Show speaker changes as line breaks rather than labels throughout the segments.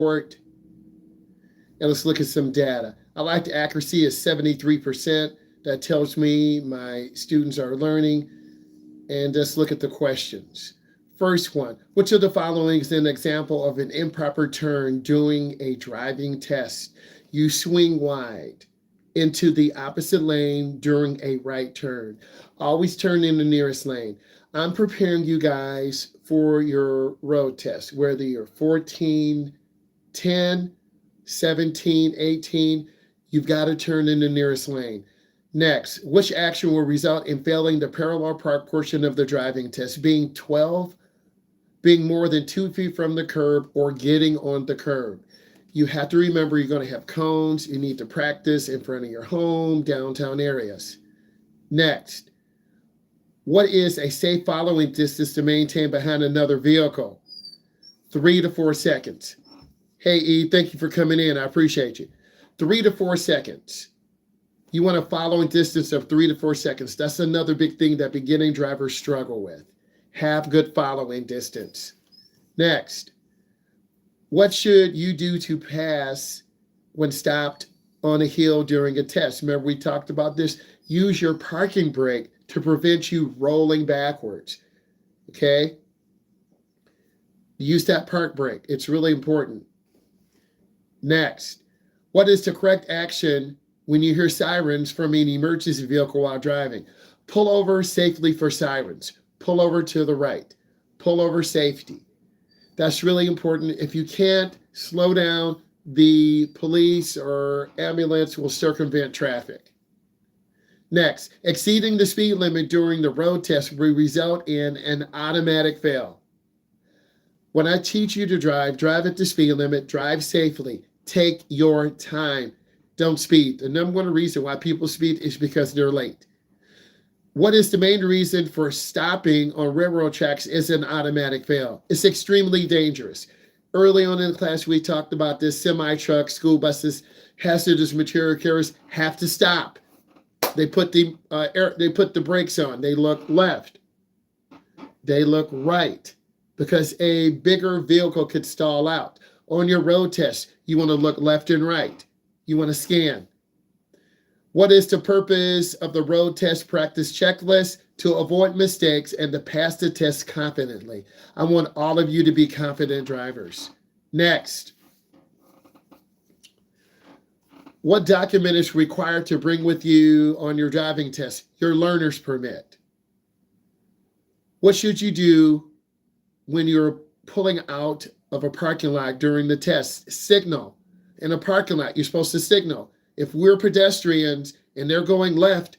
And let's look at some data. I like the accuracy is 73%. That tells me my students are learning. And let's look at the questions. First one, which of the following is an example of an improper turn during a driving test? You swing wide into the opposite lane during a right turn. Always turn in the nearest lane. I'm preparing you guys for your road test, whether you're 14, 10, 17, 18, you've got to turn in the nearest lane. Next, which action will result in failing the parallel park portion of the driving test? Being more than 2 feet from the curb, or getting on the curb. You have to remember you're going to have cones. You need to practice in front of your home, downtown areas. Next, what is a safe following distance to maintain behind another vehicle? 3 to 4 seconds. Hey, E, thank you for coming in. I appreciate you. 3 to 4 seconds. You want a following distance of 3 to 4 seconds. That's another big thing that beginning drivers struggle with. Have good following distance. Next, what should you do to pass when stopped on a hill during a test? Remember, we talked about this. Use your parking brake to prevent you rolling backwards. Okay? Use that park brake. It's really important. Next, what is the correct action when you hear sirens from an emergency vehicle while driving? Pull over safely for sirens. Pull over to the right. Pull over safety. That's really important. If you can't slow down, the police or ambulance will circumvent traffic. Next, exceeding the speed limit during the road test will result in an automatic fail. When I teach you to drive at the speed limit, drive safely. Take your time. Don't speed. The number one reason why people speed is because they're late. What is the main reason for stopping on railroad tracks is an automatic fail? It's extremely dangerous. Early on in the class, we talked about this. Semi-trucks, school buses, hazardous material carriers have to stop. They put the brakes on. They look left. They look right, because a bigger vehicle could stall out. On your road test, you want to look left and right. You want to scan. What is the purpose of the road test practice checklist? To avoid mistakes and to pass the test confidently. I want all of you to be confident drivers. Next, what document is required to bring with you on your driving test? Your learner's permit. What should you do when you're pulling out of a parking lot during the test? Signal. In a parking lot, you're supposed to signal. If we're pedestrians and they're going left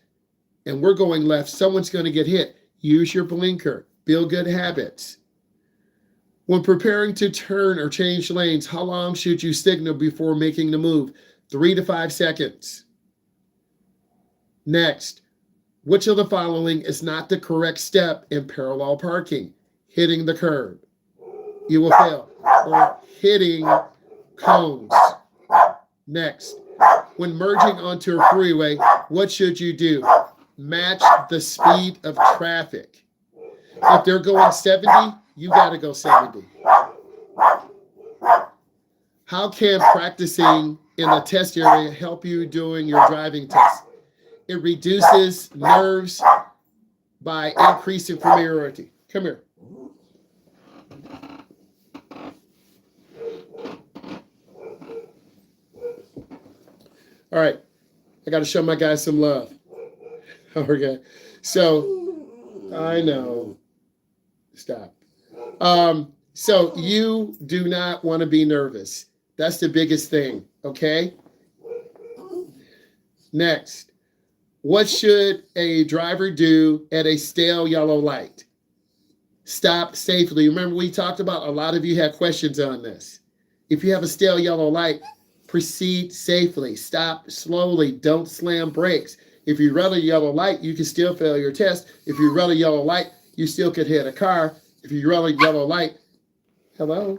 and we're going left, someone's going to get hit. Use your blinker. Build good habits. When preparing to turn or change lanes, how long should you signal before making the move? 3 to 5 seconds. Next, which of the following is not the correct step in parallel parking? Hitting the curb. You will fail. Or hitting cones. Next, when merging onto a freeway, what should you do? Match the speed of traffic. If they're going 70, you got to go 70. How can practicing in a test area help you doing your driving test? It reduces nerves by increasing familiarity. Come here. All right, I got to show my guys some love. Okay, so I know. Stop. So you do not want to be nervous. That's the biggest thing, okay? Next, what should a driver do at a stale yellow light? Stop safely. Remember, we talked about, a lot of you had questions on this. If you have a stale yellow light, proceed safely. Stop slowly. Don't slam brakes. If you run a yellow light, you can still fail your test. If you run a yellow light, you still could hit a car. If you run a yellow light, hello?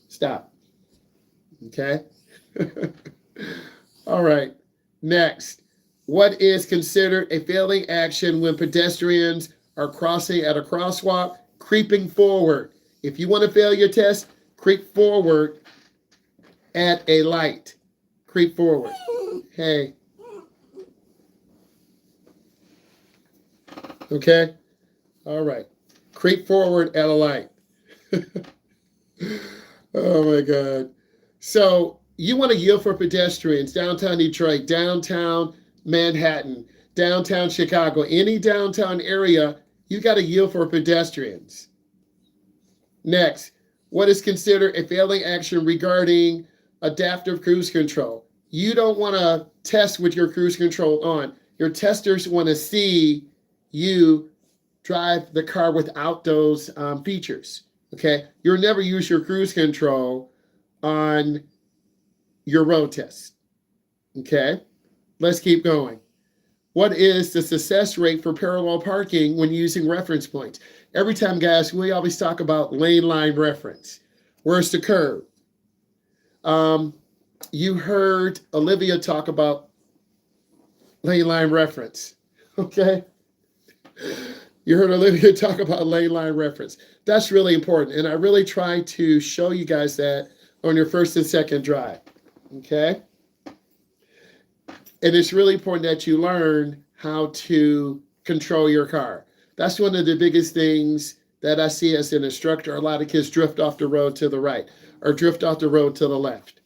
Stop. Okay? All right. Next, what is considered a failing action when pedestrians are crossing at a crosswalk? Creeping forward. If you want to fail your test, creep forward at a light. Creep forward. Hey. Okay? All right. Creep forward at a light. Oh my God. So you want to yield for pedestrians, downtown Detroit, downtown Manhattan, downtown Chicago, any downtown area, you got to yield for pedestrians. Next, what is considered a failing action regarding adaptive cruise control? You don't want to test with your cruise control on. Your testers want to see you drive the car without those features. Okay, you'll never use your cruise control on your road test. Okay, let's keep going. What is the success rate for parallel parking when using reference points? Every time, guys, we always talk about lane line reference. Where's the curb? You heard Olivia talk about lane line reference. Okay. You heard Olivia talk about lane line reference. That's really important. And I really try to show you guys that on your first and second drive. Okay. And it's really important that you learn how to control your car. That's one of the biggest things that I see as an instructor. A lot of kids drift off the road to the right or drift off the road to the left.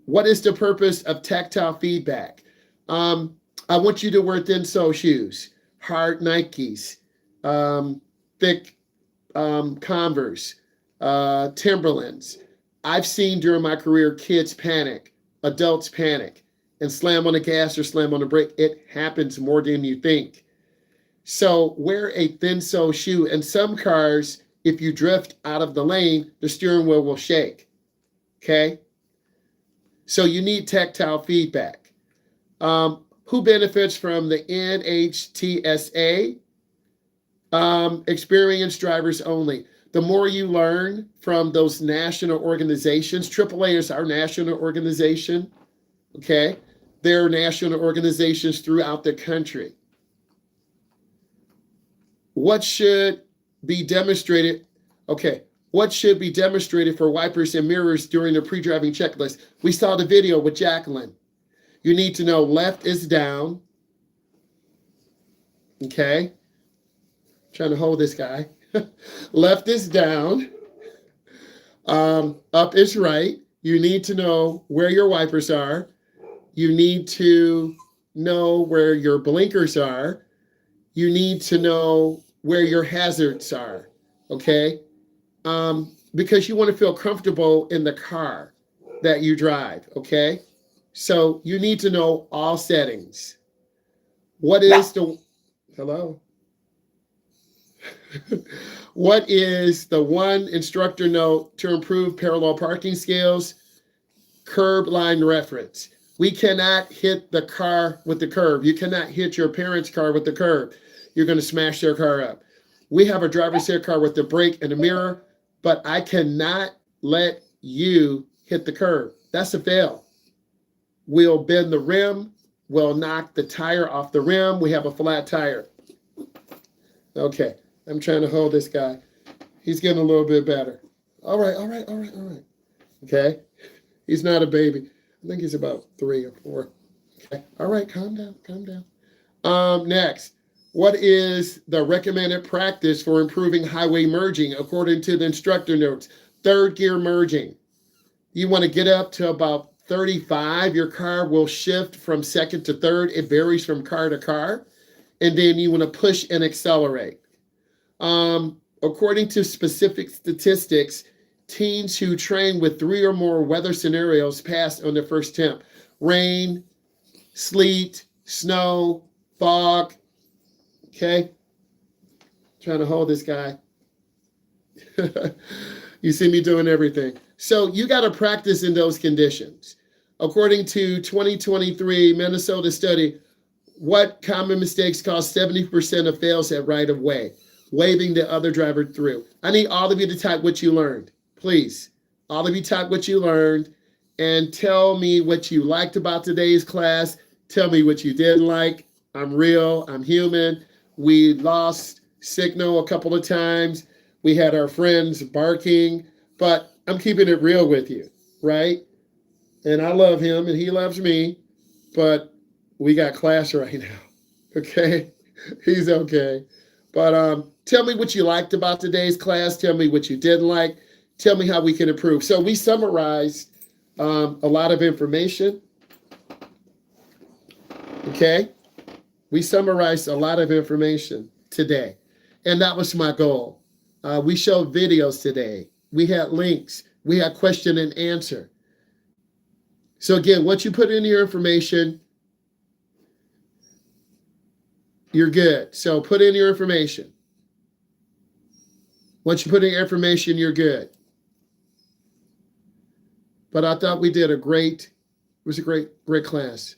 What is the purpose of tactile feedback? I want you to wear thin sole shoes, hard Nikes, thick Converse, Timberlands. I've seen during my career kids panic, adults panic, and slam on the gas or slam on the brake. It happens more than you think. So wear a thin sole shoe. And some cars, if you drift out of the lane, the steering wheel will shake. Okay? So you need tactile feedback. Who benefits from the NHTSA? Experienced drivers only. The more you learn from those national organizations, AAA is our national organization, okay? There are national organizations throughout the country. What should be demonstrated? Okay, what should be demonstrated for wipers and mirrors during the pre-driving checklist? We saw the video with Jacqueline. You need to know left is down. Okay. Trying to hold this guy. Left is down. Up is right. You need to know where your wipers are. You need to know where your blinkers are. You need to know where your hazards are. Okay. Because you want to feel comfortable in the car that you drive. Okay. So you need to know all settings. What is the, hello? What is the one instructor note to improve parallel parking skills? Curb line reference. We cannot hit the car with the curb. You cannot hit your parents' car with the curb. You're going to smash their car up. We have a driver's seat car with the brake and a mirror, but I cannot let you hit the curb. That's a fail. We'll bend the rim. We'll knock the tire off the rim. We have a flat tire. Okay, I'm trying to hold this guy. He's getting a little bit better. All right. Okay, he's not a baby. I think he's about 3 or 4. Okay, all right, calm down. Next, what is the recommended practice for improving highway merging according to the instructor notes? Third gear merging. You want to get up to about 35, your car will shift from second to third. It varies from car to car. And then you want to push and accelerate. According to specific statistics, teens who train with 3 or more weather scenarios pass on their first attempt. Rain, sleet, snow, fog. Okay. Trying to hold this guy. You see me doing everything. So you got to practice in those conditions. According to 2023 Minnesota study, what common mistakes cause 70% of fails at right of way? Waving the other driver through. I need all of you to type what you learned. Please. All of you type what you learned and tell me what you liked about today's class. Tell me what you didn't like. I'm real. I'm human. We lost signal a couple of times. We had our friends barking, but I'm keeping it real with you. right? And I love him and he loves me, but we got class right now. Okay? He's okay. But tell me what you liked about today's class. Tell me what you didn't like. Tell me how we can improve. So we summarized a lot of information. Okay? We summarized a lot of information today. And that was my goal. We showed videos today. We had links. We had question and answer. So again, once you put in your information, you're good. So put in your information. Once you put in your information, you're good. But I thought we did it was a great class.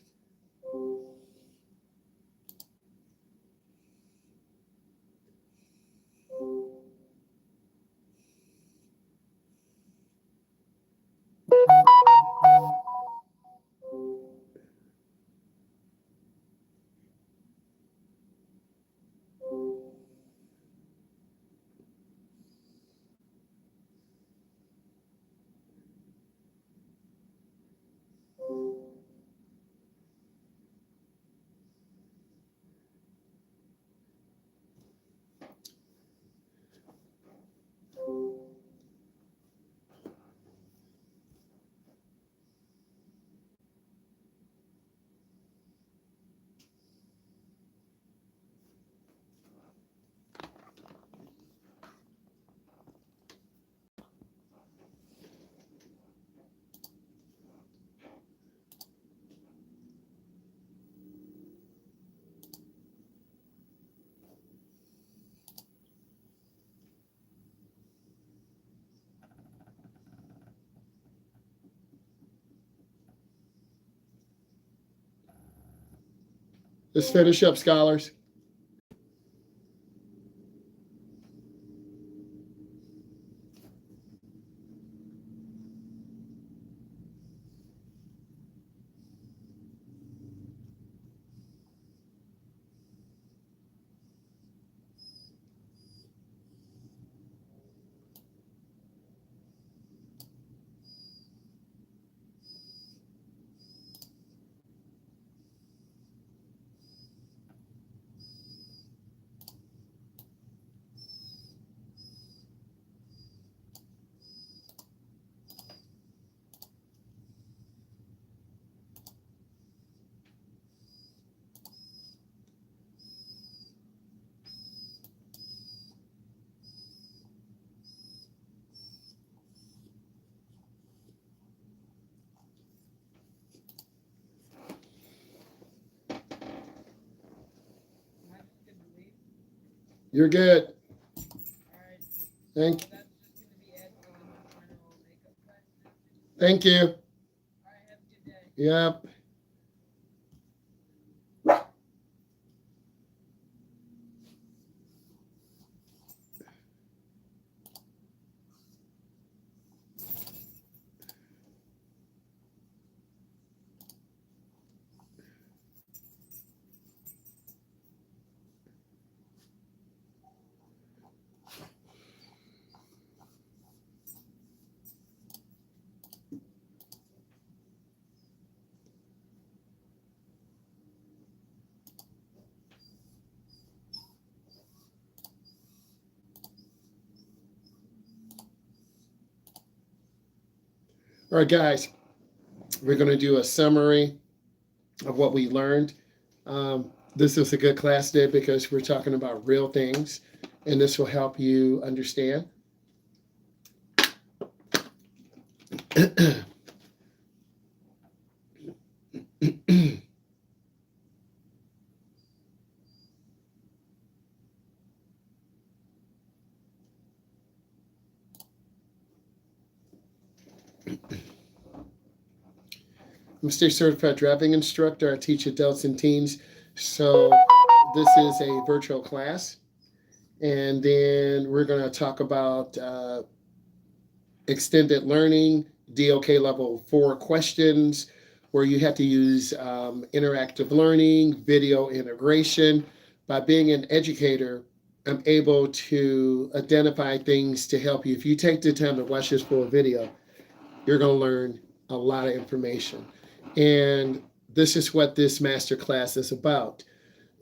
Let's finish up, scholars. You're good. Thank you. Yep. All right, guys, we're going to do a summary of what we learned. This is a good class today because we're talking about real things, and this will help you understand. I'm a state certified driving instructor. I teach adults and teens. So this is a virtual class. And then we're going to talk about extended learning, DOK level 4 questions, where you have to use interactive learning, video integration. By being an educator, I'm able to identify things to help you. If you take the time to watch this full video, you're going to learn a lot of information. And this is what this masterclass is about.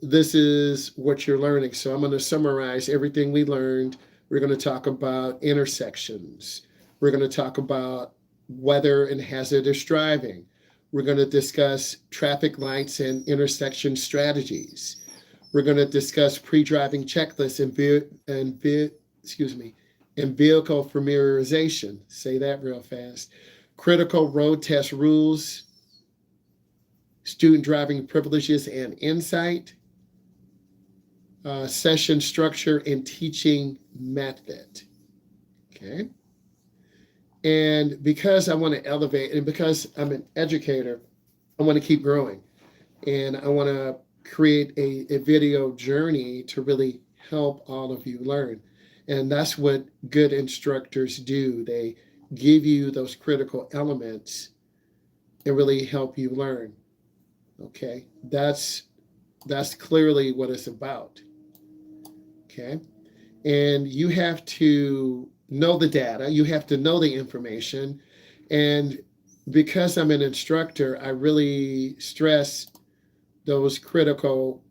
This is what you're learning. So I'm going to summarize everything we learned. We're going to talk about intersections. We're going to talk about weather and hazardous driving. We're going to discuss traffic lights and intersection strategies. We're going to discuss pre-driving checklists and vehicle familiarization. Say that real fast. Critical road test rules, student driving privileges and insight, session structure and teaching method. Okay. And because I want to elevate, and because I'm an educator, I want to keep growing. And I want to create a video journey to really help all of you learn. And that's what good instructors do. They give you those critical elements and really help you learn. Okay, that's clearly what it's about. Okay, and you have to know the data, you have to know the information, and because I'm an instructor, I really stress those critical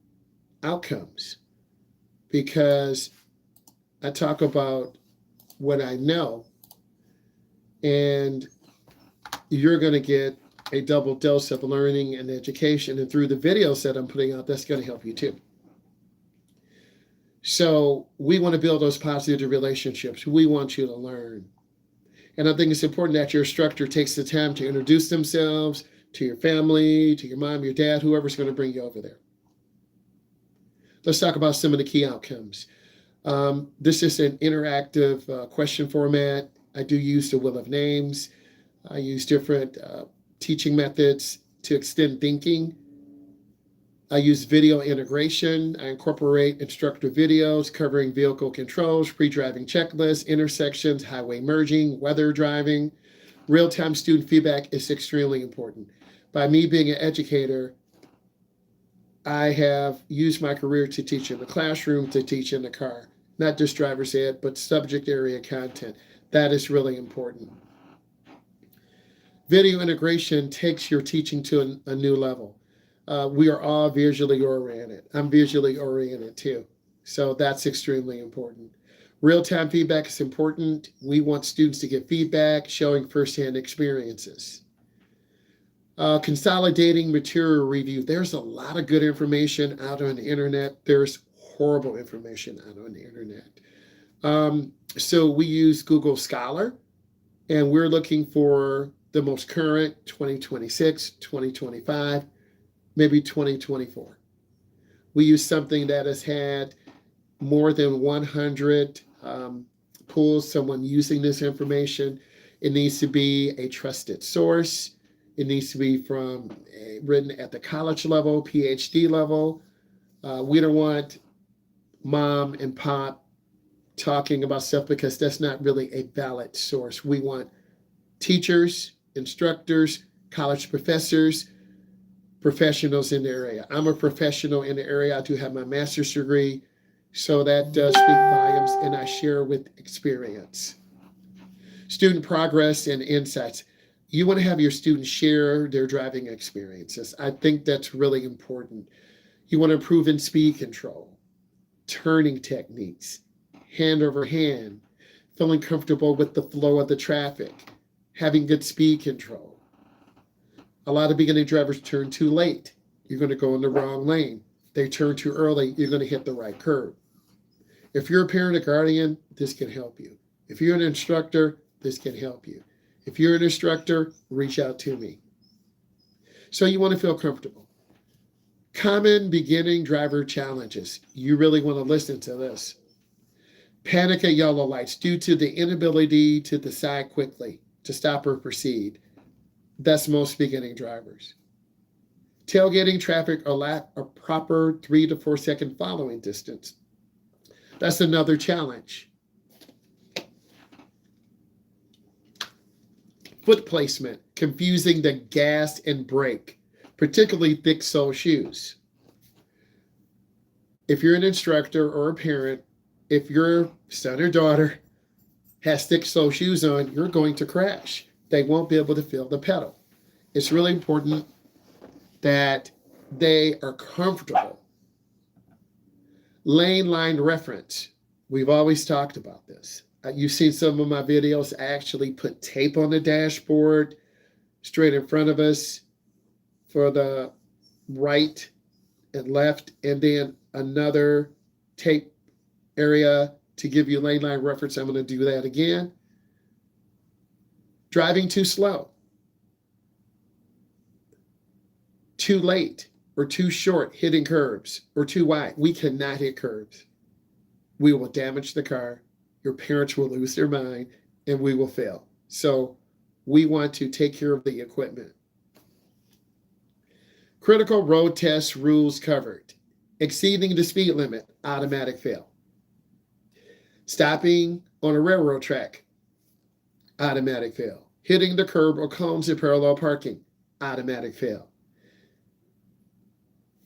outcomes, because I talk about what I know, and you're going to get a double dose of learning and education. And through the videos that I'm putting out, that's going to help you too. So we want to build those positive relationships. We want you to learn. And I think it's important that your instructor takes the time to introduce themselves to your family, to your mom, your dad, whoever's going to bring you over there. Let's talk about some of the key outcomes. This is an interactive question format. I do use the wheel of names. I use different teaching methods to extend thinking. I use video integration. I incorporate instructor videos covering vehicle controls, pre-driving checklists, intersections, highway merging, weather driving. Real-time student feedback is extremely important. By me being an educator, I have used my career to teach in the classroom, to teach in the car, not just driver's ed, but subject area content. That is really important. Video integration takes your teaching to a new level. We are all visually oriented. I'm visually oriented too. So that's extremely important. Real-time feedback is important. We want students to get feedback, showing firsthand experiences. Consolidating material review. There's a lot of good information out on the internet. There's horrible information out on the internet. So we use Google Scholar, and we're looking for the most current 2026, 2025, maybe 2024. We use something that has had more than 100 pools, someone using this information. It needs to be a trusted source. It needs to be written at the college level, PhD level. We don't want mom and pop talking about stuff, because that's not really a valid source. We want teachers, instructors, college professors, professionals in the area. I'm a professional in the area. I do have my master's degree, so that does speak volumes, and I share with experience. Student progress and insights. You want to have your students share their driving experiences. I think that's really important. You want to improve in speed control, turning techniques, hand over hand, feeling comfortable with the flow of the traffic, having good speed control. A lot of beginning drivers turn too late. You're going to go in the wrong lane. They turn too early. You're going to hit the right curb. If you're a parent or guardian, this can help you. If you're an instructor, this can help you. If you're an instructor, reach out to me. So you want to feel comfortable. Common beginning driver challenges. You really want to listen to this. Panic at yellow lights due to the inability to decide quickly, to stop or proceed. That's most beginning drivers. Tailgating traffic or lack of proper 3 to 4 second following distance. That's another challenge. Foot placement, confusing the gas and brake, particularly thick sole shoes. If you're an instructor or a parent, if your son or daughter has thick sole shoes on, you're going to crash. they won't be able to feel the pedal. It's really important that they are comfortable. Lane line reference. We've always talked about this. You've seen some of my videos. I actually put tape on the dashboard straight in front of us for the right and left, and then another tape area to give you lane line reference. I'm going to do that again. Driving too slow, too late, or too short, hitting curbs, or too wide. We cannot hit curbs. We will damage the car. Your parents will lose their mind, and we will fail. So we want to take care of the equipment. Critical road test rules covered. Exceeding the speed limit, automatic fail. Stopping on a railroad track, automatic fail. Hitting the curb or cones in parallel parking, automatic fail.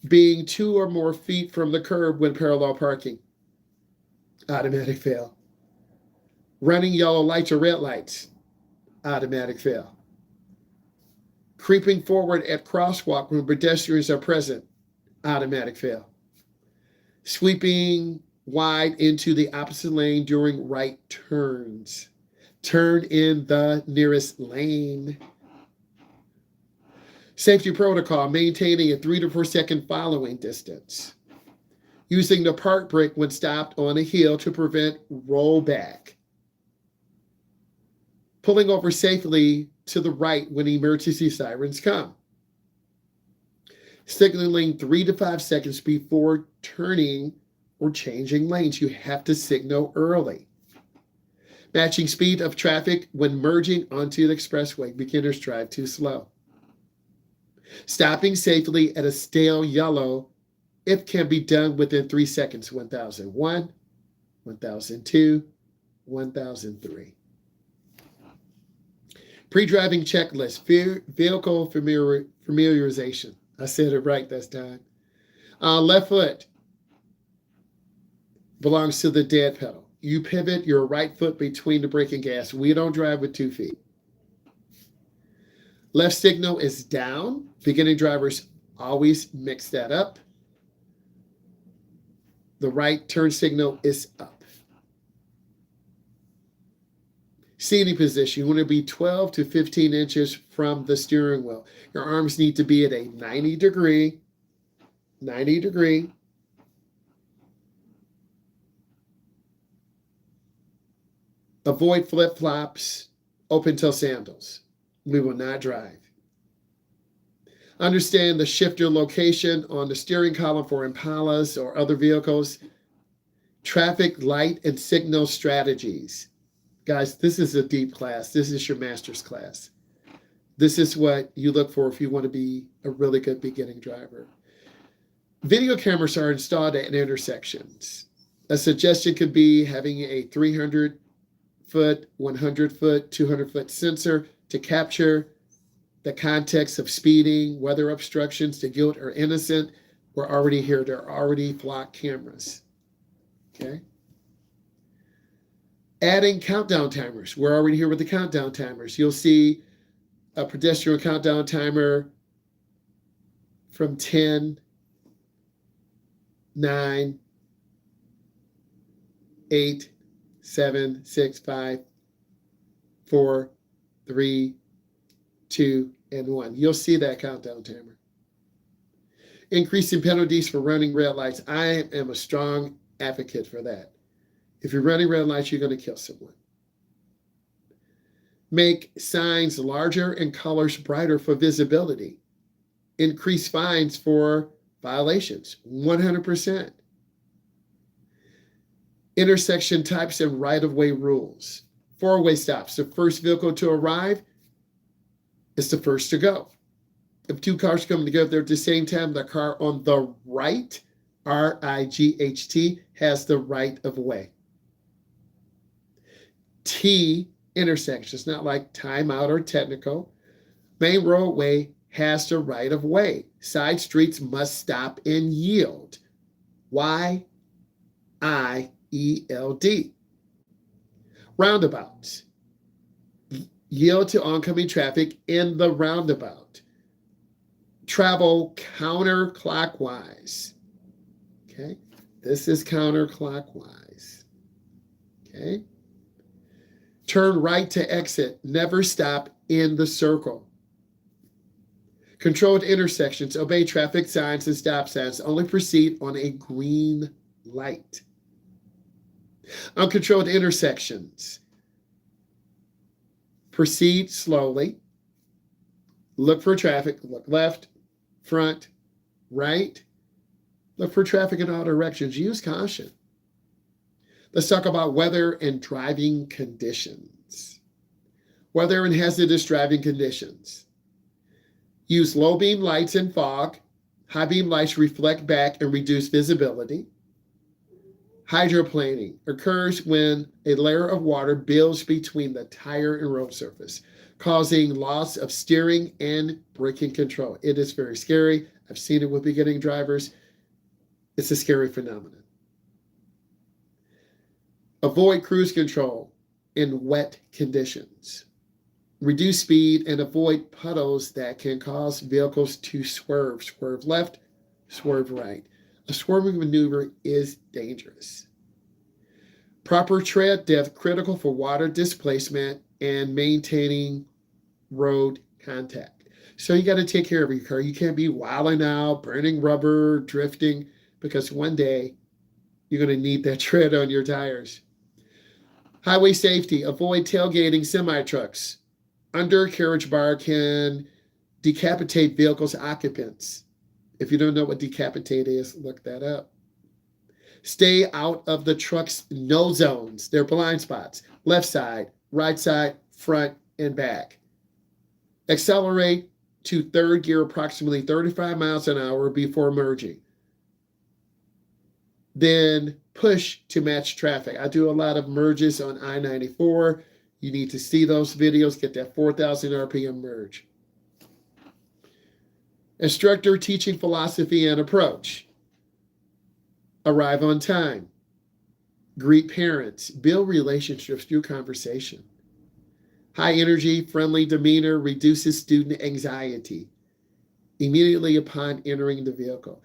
Being 2 or more feet from the curb when parallel parking, automatic fail. Running yellow lights or red lights, automatic fail. Creeping forward at crosswalk when pedestrians are present, automatic fail. Sweeping wide into the opposite lane during right turns. Turn in the nearest lane. Safety protocol, maintaining a 3 to 4 second following distance. Using the park brake when stopped on a hill to prevent rollback. Pulling over safely to the right when emergency sirens come. Signaling 3 to 5 seconds before turning or changing lanes. You have to signal early. Matching speed of traffic when merging onto the expressway. Beginners drive too slow. Stopping safely at a stale yellow if can be done within 3 seconds. 1001, 1002, 1003. Pre-driving checklist, vehicle familiarization. I said it right this time. Left foot belongs to the dead pedal. You pivot your right foot between the brake and gas. We don't drive with 2 feet. Left signal is down. Beginning drivers always mix that up. The right turn signal is up. Seating position, you want to be 12 to 15 inches from the steering wheel. Your arms need to be at a 90 degree. Avoid flip-flops, open-toe sandals. We will not drive. Understand the shifter location on the steering column for Impalas or other vehicles. Traffic light and signal strategies. Guys, this is a deep class. This is your master's class. This is what you look for if you want to be a really good beginning driver. Video cameras are installed at intersections. A suggestion could be having a 300-foot, 100-foot, 200-foot sensor to capture the context of speeding, weather obstructions, the guilt or innocent. We're already here. There are already flock cameras. Okay. Adding countdown timers. We're already here with the countdown timers. You'll see a pedestrian countdown timer from 10, 9, 8, 7, 6, 5, 4, 3, 2, and 1. You'll see that countdown timer. Increasing penalties for running red lights. I am a strong advocate for that. If you're running red lights, you're going to kill someone. Make signs larger and colors brighter for visibility. Increase fines for violations, 100%. Intersection types and right-of-way rules. 4-way stops. The first vehicle to arrive is the first to go. If 2 cars come together at the same time, the car on the right, R-I-G-H-T, has the right of way. T, intersections, not like timeout or technical. Main roadway has the right of way. Side streets must stop and yield. Y-I-E-L-D. Roundabouts. Yield to oncoming traffic in the roundabout. Travel counterclockwise. Okay, this is counterclockwise. Okay. Turn right to exit. Never stop in the circle. Controlled intersections. Obey traffic signs and stop signs. Only proceed on a green light. Uncontrolled intersections. Proceed slowly. Look for traffic. Look left, front, right. Look for traffic in all directions. Use caution. Let's talk about weather and driving conditions. Weather and hazardous driving conditions. Use low beam lights in fog. High beam lights reflect back and reduce visibility. Hydroplaning occurs when a layer of water builds between the tire and road surface, causing loss of steering and braking control. It is very scary. I've seen it with beginning drivers. It's a scary phenomenon. Avoid cruise control in wet conditions. Reduce speed and avoid puddles that can cause vehicles to swerve. Swerve left, swerve right. A swerving maneuver is dangerous. Proper tread depth critical for water displacement and maintaining road contact. So you got to take care of your car. You can't be wilding out, burning rubber, drifting, because one day you're going to need that tread on your tires. Highway safety. Avoid tailgating semi-trucks. Undercarriage bar can decapitate vehicles' occupants. If you don't know what decapitate is, look that up. Stay out of the truck's no zones. They're blind spots. Left side, right side, front, and back. Accelerate to third gear approximately 35 miles an hour before merging. Then push to match traffic. I do a lot of merges on I-94. You need to see those videos, get that 4,000 RPM merge. Instructor teaching philosophy and approach. Arrive on time. Greet parents. Build relationships through conversation. High energy, friendly demeanor reduces student anxiety immediately upon entering the vehicle.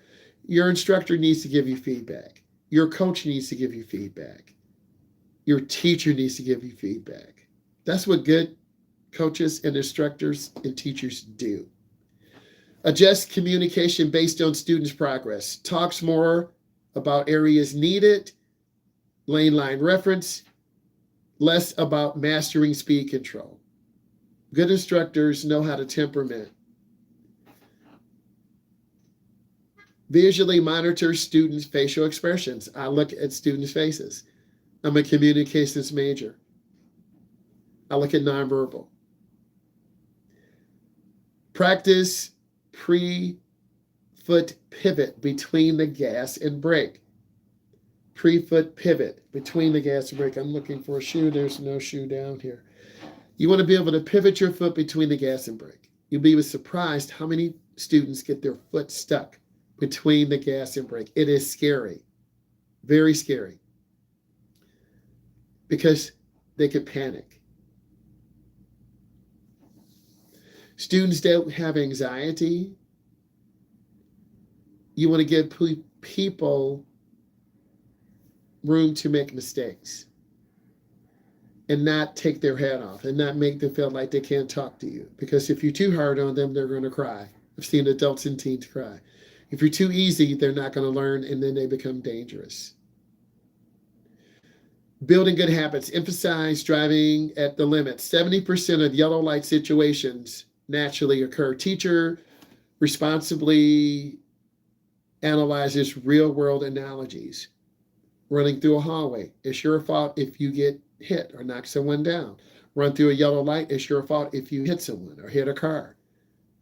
Your instructor needs to give you feedback. Your coach needs to give you feedback. Your teacher needs to give you feedback. That's what good coaches and instructors and teachers do. Adjust communication based on students' progress. Talks more about areas needed, lane line reference, less about mastering speed control. Good instructors know how to temperament. Visually monitor students' facial expressions. I look at students' faces. I'm a communications major. I look at nonverbal. Practice pre-foot pivot between the gas and brake. Pre-foot pivot between the gas and brake. I'm looking for a shoe. There's no shoe down here. You want to be able to pivot your foot between the gas and brake. You'll be surprised how many students get their foot stuck between the gas and brake. It is scary, very scary, because they could panic. Students that have anxiety, you want to give people room to make mistakes and not take their head off and not make them feel like they can't talk to you. Because if you're too hard on them, they're going to cry. I've seen adults and teens cry. If you're too easy, they're not going to learn, and then they become dangerous. Building good habits. Emphasize driving at the limit. 70% of yellow light situations naturally occur. Teacher responsibly analyzes real-world analogies. Running through a hallway, it's your fault if you get hit or knock someone down. Run through a yellow light, it's your fault if you hit someone or hit a car.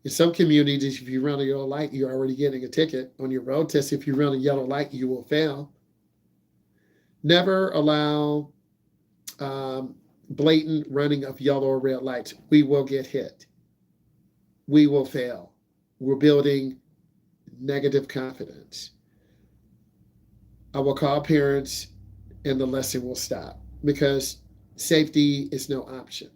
In some communities, if you run a yellow light, you're already getting a ticket. On your road test, if you run a yellow light, you will fail. Never allow blatant running of yellow or red lights. We will get hit. We will fail. We're building negative confidence. I will call parents and the lesson will stop because safety is no option.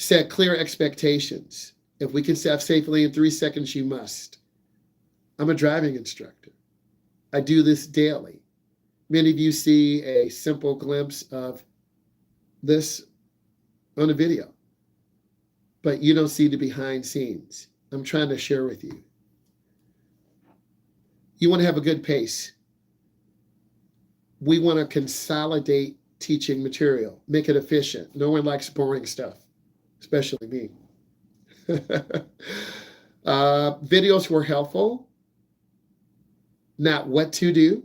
Set clear expectations. If we can stop safely in 3 seconds, you must. I'm a driving instructor. I do this daily. Many of you see a simple glimpse of this on a video, but you don't see the behind scenes. I'm trying to share with you. You want to have a good pace. We want to consolidate teaching material, make it efficient. No one likes boring stuff, especially me. Videos were helpful, not what to do.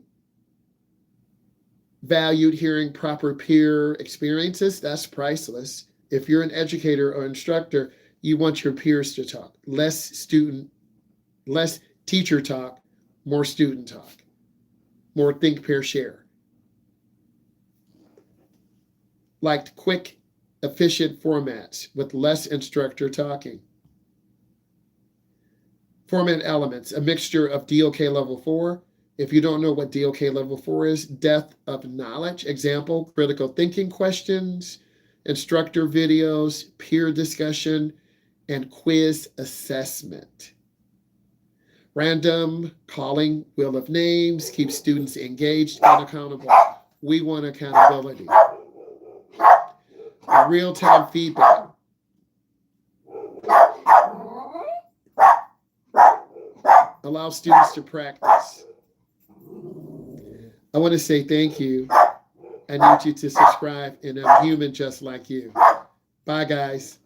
Valued hearing proper peer experiences. That's priceless. If you're an educator or instructor, you want your peers to talk. Less teacher talk, more student talk, more think, pair, share. Liked quick, efficient formats with less instructor talking. Format elements, a mixture of DOK level 4. If you don't know what DOK level 4 is, depth of knowledge. Example, critical thinking questions, instructor videos, peer discussion, and quiz assessment. Random calling, wheel of names, keep students engaged and accountable. We want accountability. Real-time feedback. Allow students to practice. I want to say thank you. I need you to subscribe, and I'm human just like you. Bye, guys.